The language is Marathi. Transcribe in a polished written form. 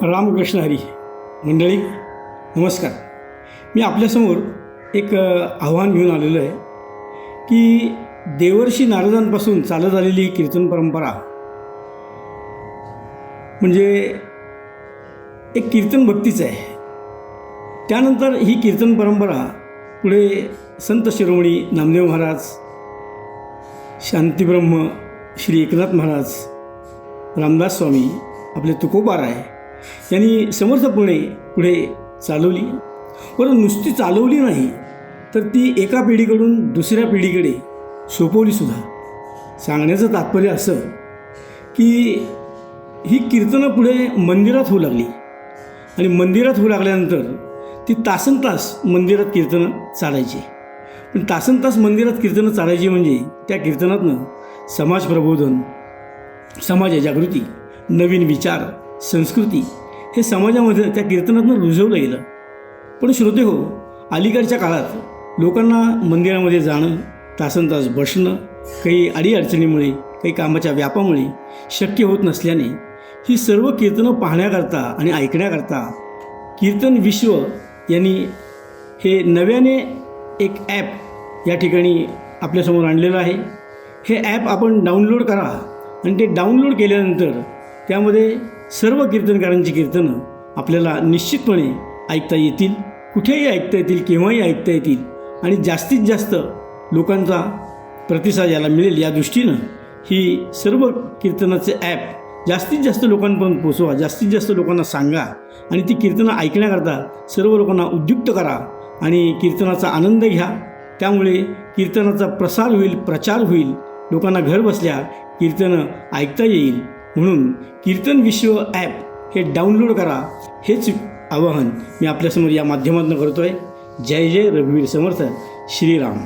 रामकृष्ण हरी मंडळी, नमस्कार. मी आपल्यासमोर एक आव्हान घेऊन आलेलो आहे की देवर्षी नारदांपासून चालत आलेली कीर्तन परंपरा म्हणजे एक कीर्तन भक्तीच आहे. त्यानंतर ही कीर्तन परंपरा पुढे संत शिरोमणी नामदेव महाराज, शांतीब्रह्म श्री एकनाथ महाराज, रामदास स्वामी, आपले तुकोबाराय यांनी समर्थपणे पुढे चालवली. परंतु नुसती चालवली नाही तर ती एका पिढीकडून दुसऱ्या पिढीकडे सोपवलीसुद्धा. सांगण्याचं तात्पर्य असं की ही कीर्तनं पुढे मंदिरात होऊ लागली आणि मंदिरात होऊ लागल्यानंतर ती तासनतास मंदिरात कीर्तनं चालायची. पण तासनतास मंदिरात कीर्तनं चालायची म्हणजे त्या कीर्तनातनं समाज प्रबोधन, समाज जागृती, नवीन विचार, संस्कृती हे समाजामध्ये त्या कीर्तनातून रुजवलं गेलं. पण श्रोते हो, अलीकडच्या काळात लोकांना मंदिरामध्ये जाणं, तासनतास बसणं काही अडीअडचणीमुळे, काही कामाच्या व्यापामुळे शक्य होत नसल्याने ही सर्व कीर्तनं पाहण्याकरता आणि ऐकण्याकरता कीर्तन विश्व यांनी हे नव्याने एक ॲप या ठिकाणी आपल्यासमोर आणलेलं आहे. हे ॲप आपण डाउनलोड करा आणि ते डाउनलोड केल्यानंतर त्यामध्ये सर्व कीर्तनकारांची कीर्तनं आपल्याला निश्चितपणे ऐकता येतील. कुठेही ऐकता येतील, केव्हाही ऐकता येतील आणि जास्तीत जास्त लोकांचा प्रतिसाद याला मिळेल या दृष्टीनं ही सर्व कीर्तनाचे ॲप जास्तीत जास्त लोकांपर्यंत पोचवा, जास्तीत जास्त लोकांना सांगा आणि ती कीर्तनं ऐकण्याकरता सर्व लोकांना उद्युक्त करा आणि कीर्तनाचा आनंद घ्या. त्यामुळे कीर्तनाचा प्रसार होईल, प्रचार होईल, लोकांना घर बसल्या कीर्तनं ऐकता येईल. म्हणून कीर्तन विश्व ॲप हे डाउनलोड करा, हेच आवाहन मी आपल्यासमोर या माध्यमातून करतो आहे. जय जय रघुवीर समर्थ. श्रीराम.